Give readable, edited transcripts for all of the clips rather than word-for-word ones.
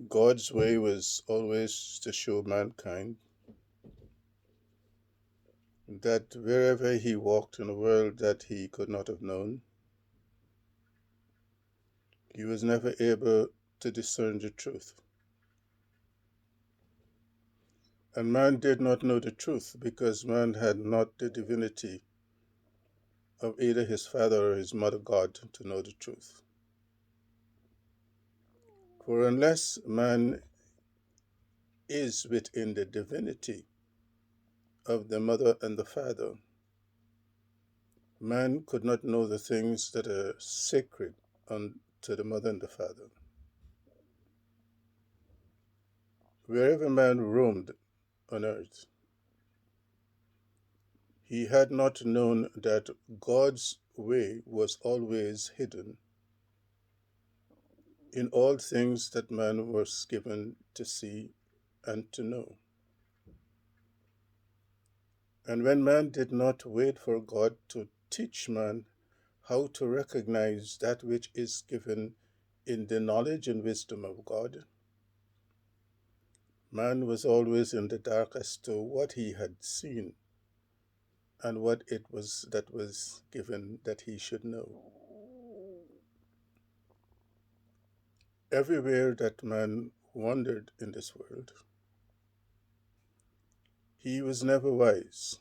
God's way was always to show mankind that wherever he walked in a world that he could not have known, he was never able to discern the truth. And man did not know the truth because man had not the divinity of either his father or his mother God to know the truth. For unless man is within the divinity of the mother and the father, man could not know the things that are sacred unto the mother and the father. Wherever man roamed on earth, he had not known that God's way was always hidden in all things that man was given to see and to know. And when man did not wait for God to teach man how to recognize that which is given in the knowledge and wisdom of God, man was always in the dark as to what he had seen and what it was that was given that he should know. Everywhere that man wandered in this world, he was never wise.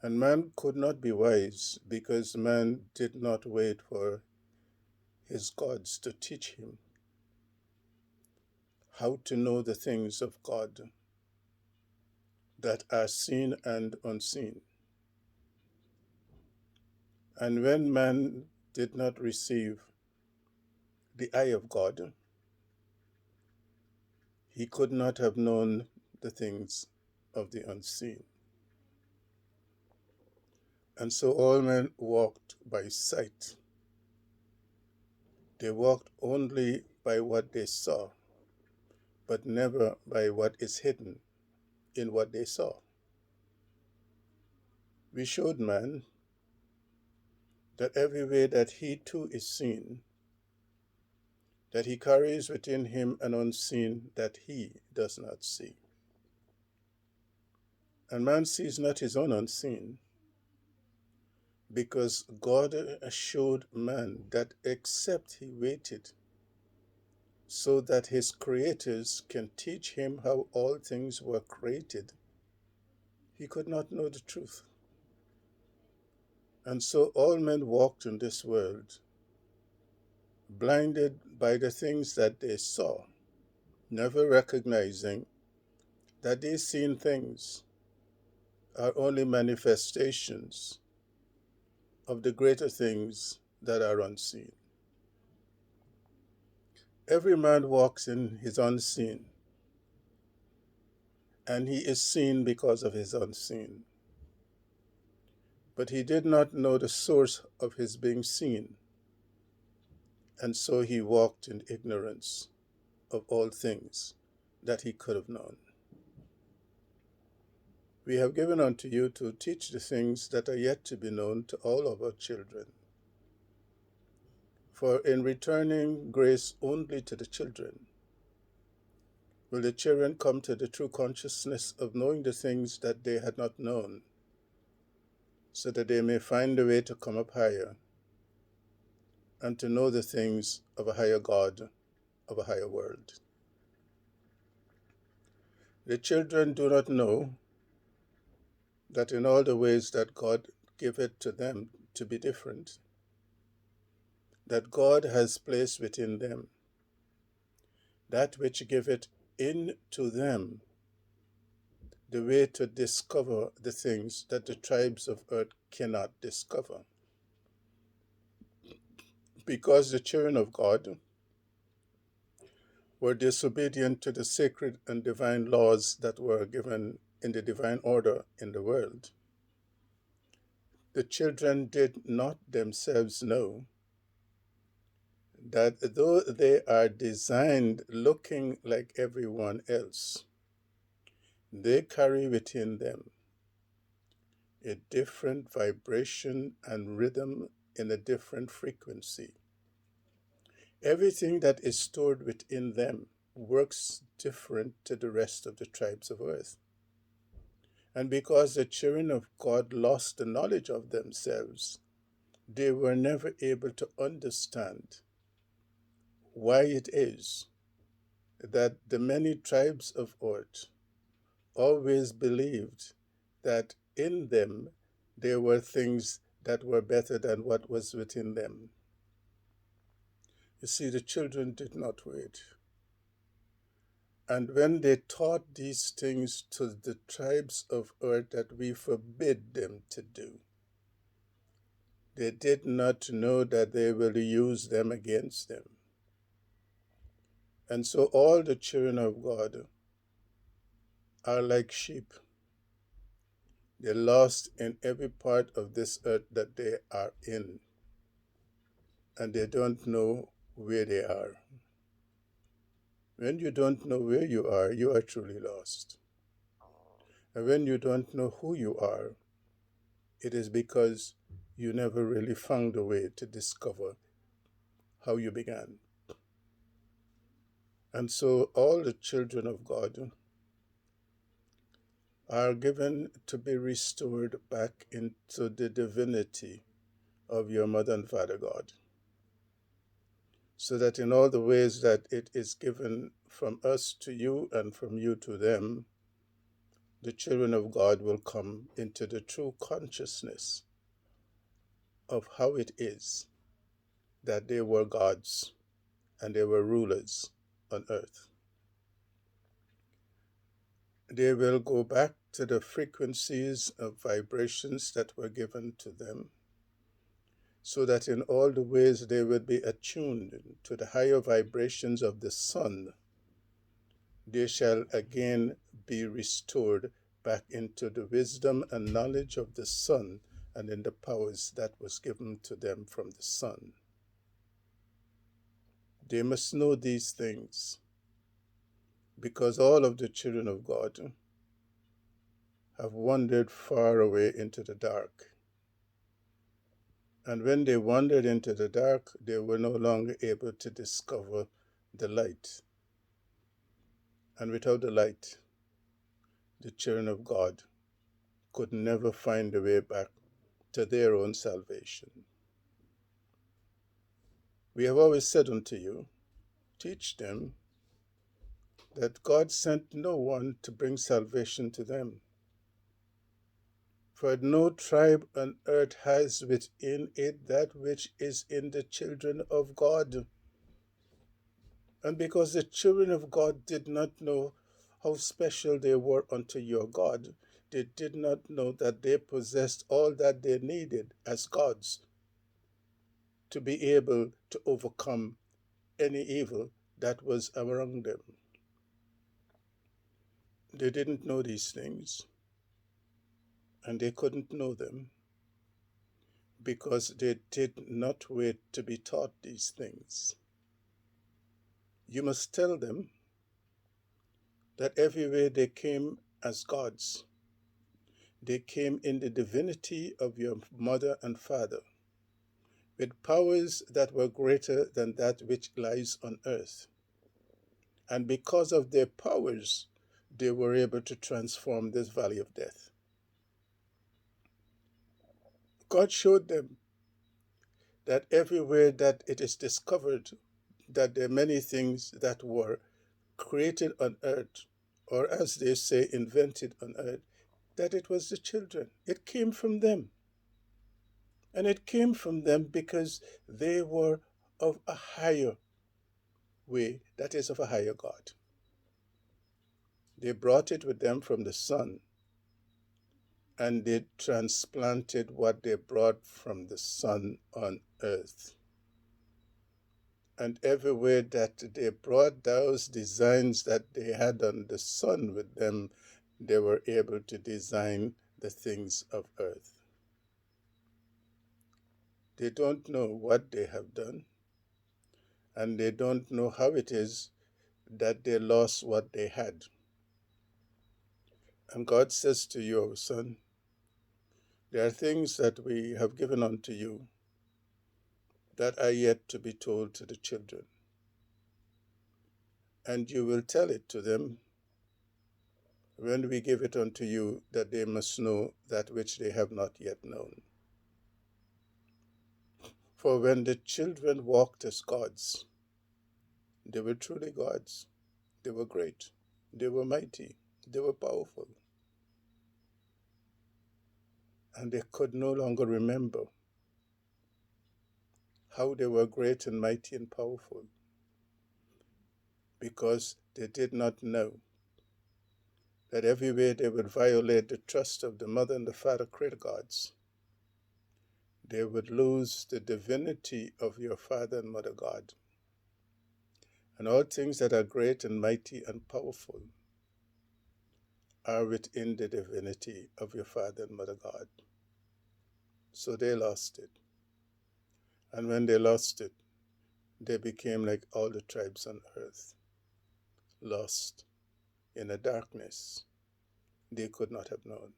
And man could not be wise because man did not wait for his gods to teach him how to know the things of God that are seen and unseen. And when man did not receive the eye of God, he could not have known the things of the unseen. And so all men walked by sight. They walked only by what they saw, but never by what is hidden in what they saw. We showed man that every way that he too is seen, that he carries within him an unseen that he does not see. And man sees not his own unseen, because God showed man that except he waited so that his creators can teach him how all things were created, he could not know the truth. And so all men walked in this world, blinded by the things that they saw, never recognizing that these seen things are only manifestations of the greater things that are unseen. Every man walks in his unseen, and he is seen because of his unseen. But he did not know the source of his being seen, and so he walked in ignorance of all things that he could have known. We have given unto you to teach the things that are yet to be known to all of our children. For in returning grace only to the children, will the children come to the true consciousness of knowing the things that they had not known, so that they may find a way to come up higher and to know the things of a higher God, of a higher world. The children do not know that in all the ways that God giveth to them to be different, that God has placed within them that which giveth into them the way to discover the things that the tribes of earth cannot discover. Because the children of God were disobedient to the sacred and divine laws that were given in the divine order in the world, the children did not themselves know that though they are designed looking like everyone else, they carry within them a different vibration and rhythm in a different frequency, Everything that is stored within them works different to the rest of the tribes of earth. And because the children of God lost the knowledge of themselves, they were never able to understand why it is that the many tribes of earth always believed that in them there were things that were better than what was within them. You see, the children did not wait. And when they taught these things to the tribes of earth that we forbid them to do, they did not know that they will use them against them. And so all the children of God are like sheep. They're lost in every part of this earth that they are in, and they don't know where they are. When you don't know where you are truly lost. And when you don't know who you are, it is because you never really found a way to discover how you began. And so all the children of God are given to be restored back into the divinity of your mother and father God, so that in all the ways that it is given from us to you and from you to them, the children of God will come into the true consciousness of how it is that they were gods and they were rulers on earth. They will go back to the frequencies of vibrations that were given to them, so that in all the ways they will be attuned to the higher vibrations of the sun. They shall again be restored back into the wisdom and knowledge of the sun and in the powers that was given to them from the sun. They must know these things, because all of the children of God have wandered far away into the dark. And when they wandered into the dark, they were no longer able to discover the light. And without the light, the children of God could never find a way back to their own salvation. We have always said unto you, teach them that God sent no one to bring salvation to them. For no tribe on earth has within it that which is in the children of God. And because the children of God did not know how special they were unto your God, they did not know that they possessed all that they needed as gods to be able to overcome any evil that was around them. They didn't know these things, and they couldn't know them because they did not wait to be taught these things. You must tell them that everywhere they came as gods, they came in the divinity of your mother and father, with powers that were greater than that which lies on earth. And because of their powers, they were able to transform this valley of death. God showed them that everywhere that it is discovered that there are many things that were created on earth, or as they say, invented on earth, that it was the children. It came from them. And it came from them because they were of a higher way, that is, of a higher God. They brought it with them from the sun, and they transplanted what they brought from the sun on earth. And everywhere that they brought those designs that they had on the sun with them, they were able to design the things of earth. They don't know what they have done, and they don't know how it is that they lost what they had. And God says to you, O son, there are things that we have given unto you that are yet to be told to the children. And you will tell it to them when we give it unto you, that they must know that which they have not yet known. For when the children walked as gods, they were truly gods. They were great. They were mighty. They were powerful. And they could no longer remember how they were great and mighty and powerful, because they did not know that every way they would violate the trust of the mother and the father creator gods, they would lose the divinity of your father and mother God. And all things that are great and mighty and powerful are within the divinity of your father and mother God. So they lost it. And when they lost it, they became like all the tribes on earth, lost in a darkness they could not have known.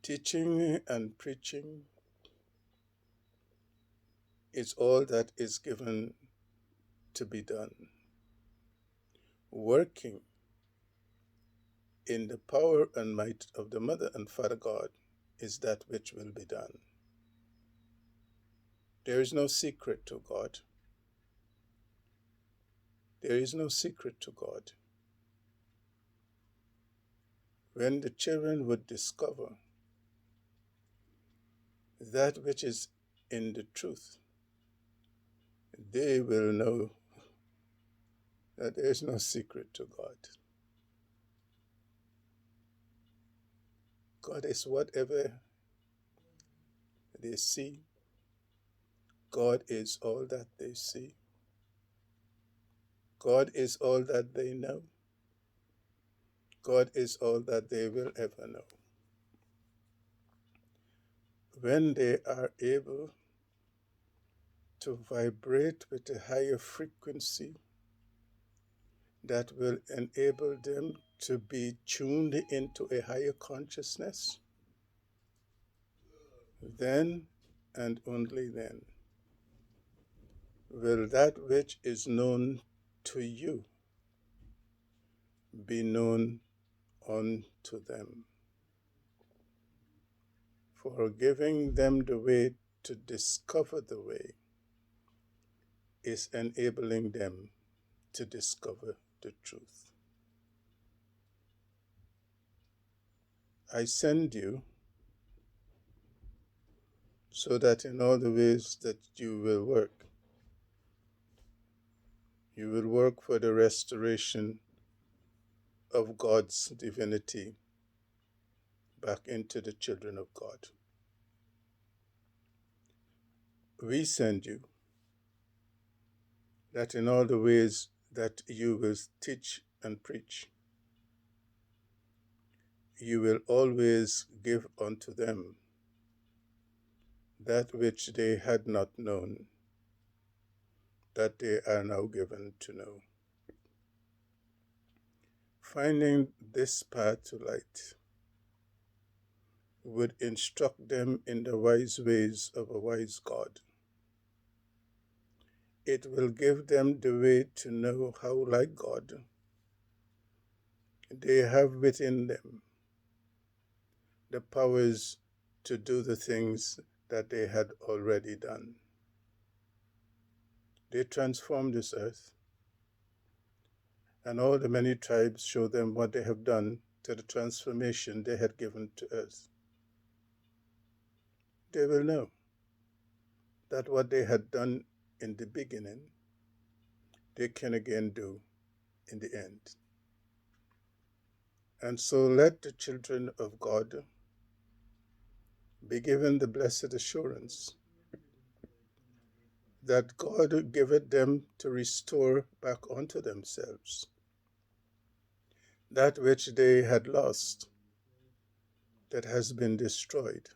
Teaching and preaching is all that is given to be done. Working in the power and might of the Mother and Father God is that which will be done. There is no secret to God. There is no secret to God. When the children would discover that which is in the truth, they will know that there is no secret to God. God is whatever they see. God is all that they see. God is all that they know. God is all that they will ever know. When they are able to vibrate with a higher frequency that will enable them to be tuned into a higher consciousness, then and only then will that which is known to you be known unto them. For giving them the way to discover the way is enabling them to discover the truth. I send you so that in all the ways that you will work for the restoration of God's divinity back into the children of God. We send you that in all the ways that you will teach and preach, you will always give unto them that which they had not known, that they are now given to know. Finding this path to light would instruct them in the wise ways of a wise God. It will give them the way to know how, like God, they have within them the powers to do the things that they had already done. They transformed this earth, and all the many tribes show them what they have done to the transformation they had given to earth. They will know that what they had done in the beginning, they can again do in the end. And so let the children of God be given the blessed assurance that God giveth them to restore back unto themselves that which they had lost, that has been destroyed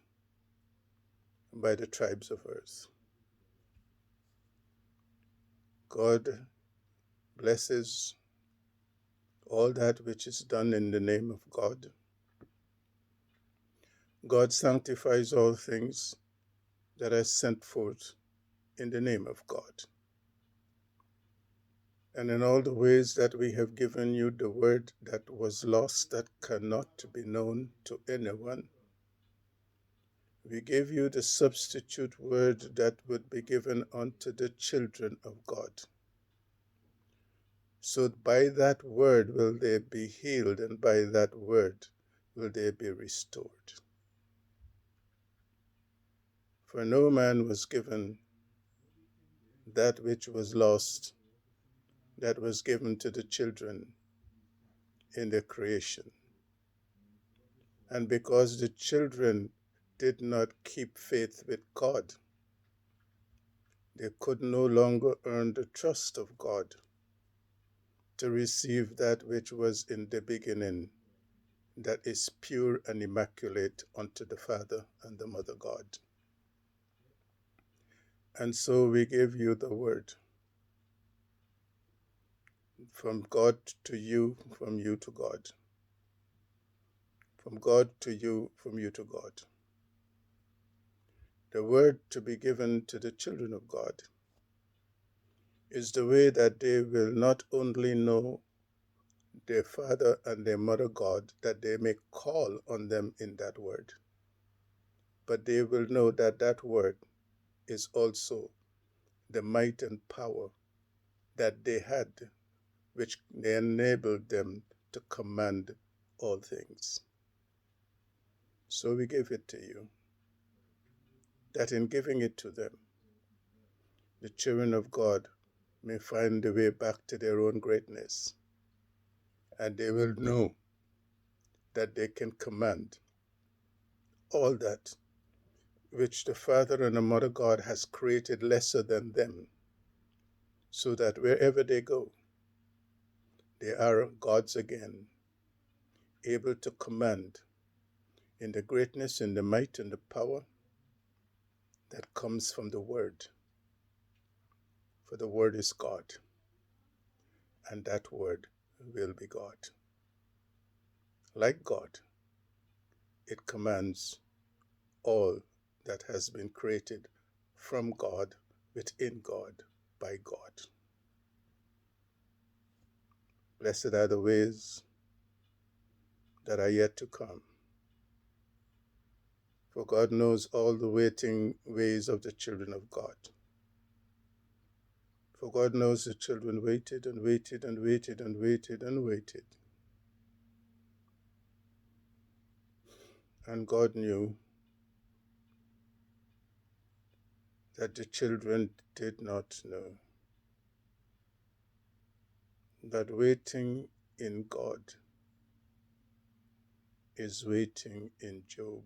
by the tribes of earth. God blesses all that which is done in the name of God. God sanctifies all things that are sent forth in the name of God. And in all the ways that we have given you the word that was lost, that cannot be known to anyone, we gave you the substitute word that would be given unto the children of God. So by that word will they be healed, and by that word will they be restored. For no man was given that which was lost, that was given to the children in the creation. And because the children did not keep faith with God, they could no longer earn the trust of God to receive that which was in the beginning, that is pure and immaculate unto the Father and the Mother God. And so we give you the word, from God to you, from you to God. From God to you, from you to God. The word to be given to the children of God is the way that they will not only know their Father and their Mother God, that they may call on them in that word, but they will know that that word is also the might and power that they had, which they enabled them to command all things. So we give it to you, that in giving it to them, the children of God may find the way back to their own greatness, and they will know that they can command all that which the Father and the Mother God has created lesser than them, so that wherever they go, they are gods again, able to command in the greatness and the might and the power that comes from the Word. For the Word is God, and that Word will be God. Like God, it commands all that has been created from God, within God, by God. Blessed are the ways that are yet to come. For God knows all the waiting ways of the children of God. For God knows the children waited and waited and waited and waited and waited. And God knew that the children did not know that waiting in God is waiting in Job.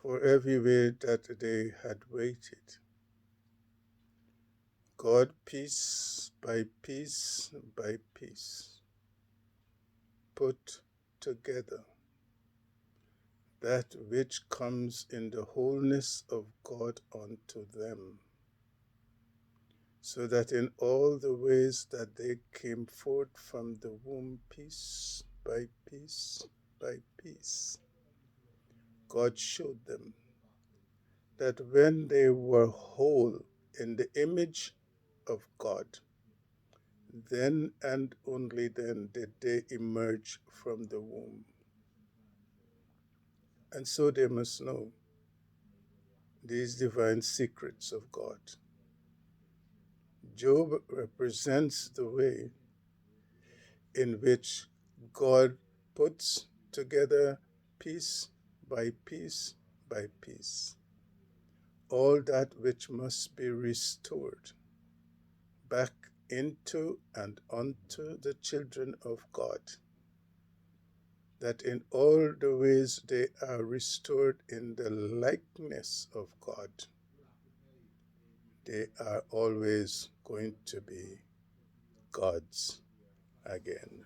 For every way that they had waited, God, piece by piece by piece, put together that which comes in the wholeness of God unto them, so that in all the ways that they came forth from the womb, piece by piece by piece, God showed them that when they were whole in the image of God, then and only then did they emerge from the womb. And so they must know these divine secrets of God. Job represents the way in which God puts together piece by piece by piece all that which must be restored back into and unto the children of God, that in all the ways they are restored in the likeness of God, they are always going to be God's again.